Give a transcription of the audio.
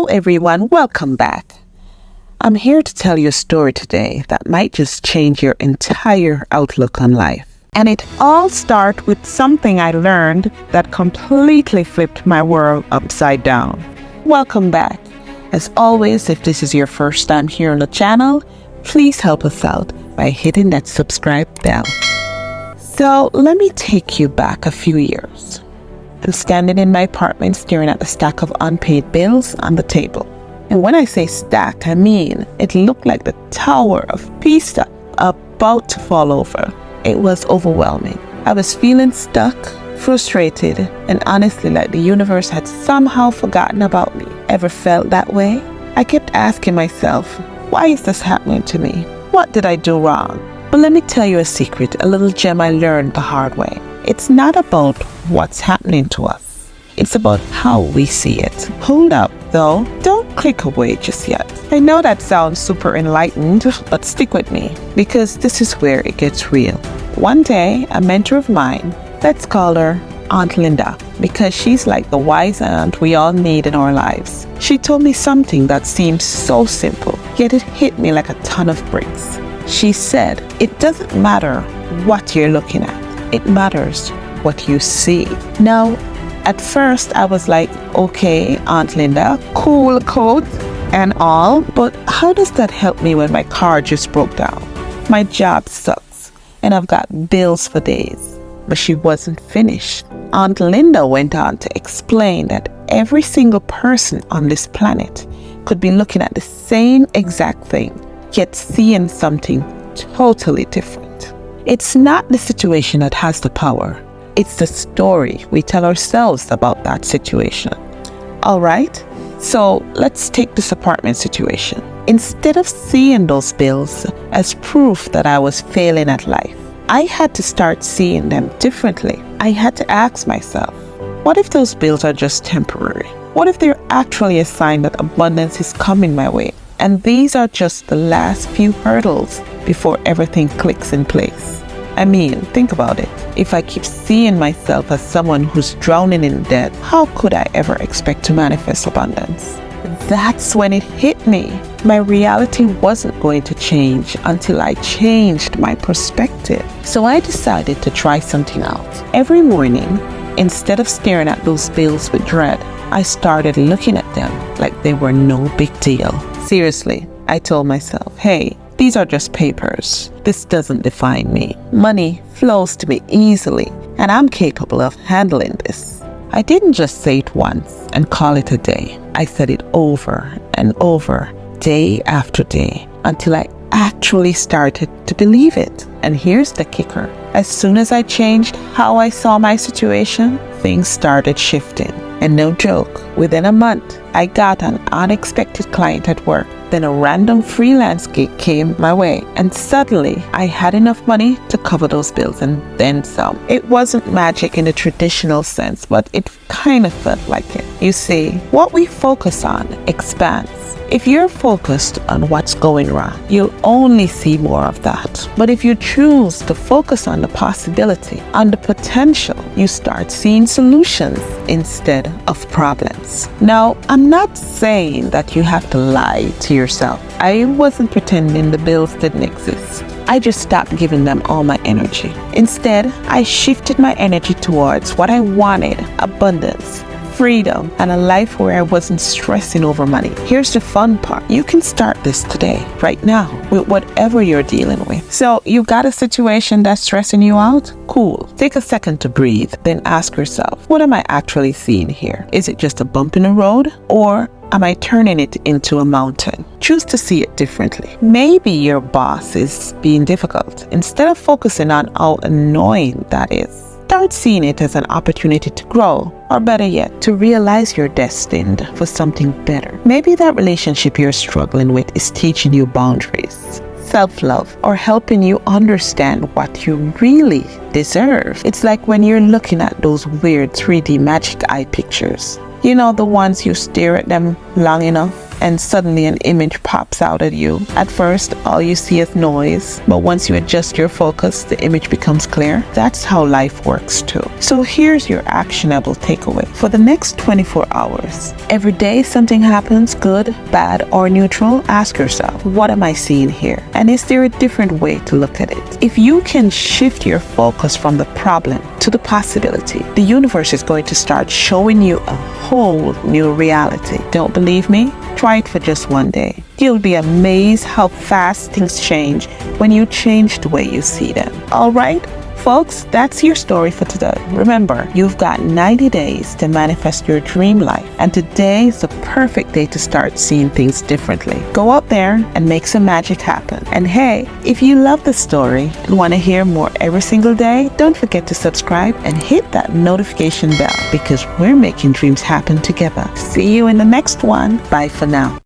Hello everyone, welcome back. I'm here to tell you a story today that might just change your entire outlook on life. And it all starts with something I learned that completely flipped my world upside down. Welcome back. As always, if this is your first time here on the channel, please help us out by hitting that subscribe bell. So let me take you back a few years. I'm standing in my apartment staring at the stack of unpaid bills on the table. And when I say stack, I mean it looked like the Tower of Pisa about to fall over. It was overwhelming. I was feeling stuck, frustrated, and honestly like the universe had somehow forgotten about me. Ever felt that way? I kept asking myself, why is this happening to me? What did I do wrong? But let me tell you a secret, a little gem I learned the hard way. It's not about what's happening to us. It's about how we see it. Hold up, though. Don't click away just yet. I know that sounds super enlightened, but stick with me, because this is where it gets real. One day, a mentor of mine, let's call her Aunt Linda, because she's like the wise aunt we all need in our lives. She told me something that seemed so simple, yet it hit me like a ton of bricks. She said, it doesn't matter what you're looking at. It matters what you see. Now, at first I was like, okay, Aunt Linda, cool quote and all, but how does that help me when my car just broke down? My job sucks and I've got bills for days. But she wasn't finished. Aunt Linda went on to explain that every single person on this planet could be looking at the same exact thing, yet seeing something totally different. It's not the situation that has the power. It's the story we tell ourselves about that situation. All right, so let's take this apartment situation. Instead of seeing those bills as proof that I was failing at life, I had to start seeing them differently. I had to ask myself, what if those bills are just temporary? What if they're actually a sign that abundance is coming my way? And these are just the last few hurdles before everything clicks in place. I mean, think about it. If I keep seeing myself as someone who's drowning in debt, how could I ever expect to manifest abundance? That's when it hit me. My reality wasn't going to change until I changed my perspective. So I decided to try something out. Every morning, instead of staring at those bills with dread, I started looking at them like they were no big deal. Seriously, I told myself, hey, these are just papers. This doesn't define me. Money flows to me easily, and I'm capable of handling this. I didn't just say it once and call it a day. I said it over and over, day after day, until I actually started to believe it. And here's the kicker. As soon as I changed how I saw my situation, things started shifting. And no joke, within a month, I got an unexpected client at work. Then a random freelance gig came my way, and suddenly I had enough money to cover those bills and then some. It wasn't magic in the traditional sense, but it kind of felt like it. You see, what we focus on expands. If you're focused on what's going wrong, you'll only see more of that. But if you choose to focus on the possibility, on the potential, you start seeing solutions instead of problems. Now, I'm not saying that you have to lie to yourself. I wasn't pretending the bills didn't exist. I just stopped giving them all my energy. Instead, I shifted my energy towards what I wanted: abundance, freedom, and a life where I wasn't stressing over money. Here's the fun part. You can start this today, right now, with whatever you're dealing with. So you got a situation that's stressing you out? Cool. Take a second to breathe, then ask yourself, what am I actually seeing here? Is it just a bump in the road, or am I turning it into a mountain? Choose to see it differently. Maybe your boss is being difficult. Instead of focusing on how annoying that is, start seeing it as an opportunity to grow, or better yet, to realize you're destined for something better. Maybe that relationship you're struggling with is teaching you boundaries, self-love, or helping you understand what you really deserve. It's like when you're looking at those weird 3D magic eye pictures. You know, the ones you stare at them long enough and suddenly an image pops out at you. At first, all you see is noise, but once you adjust your focus, the image becomes clear. That's how life works too. So here's your actionable takeaway. For the next 24 hours, every day something happens, good, bad, or neutral, ask yourself, what am I seeing here? And is there a different way to look at it? If you can shift your focus from the problem to the possibility, the universe is going to start showing you a whole new reality. Don't believe me? Try it for just one day. You'll be amazed how fast things change when you change the way you see them. All right? Folks, that's your story for today. Remember, you've got 90 days to manifest your dream life, and today is the perfect day to start seeing things differently. Go out there and make some magic happen. And hey, if you love the story and want to hear more every single day, don't forget to subscribe and hit that notification bell, because we're making dreams happen together. See you in the next one. Bye for now.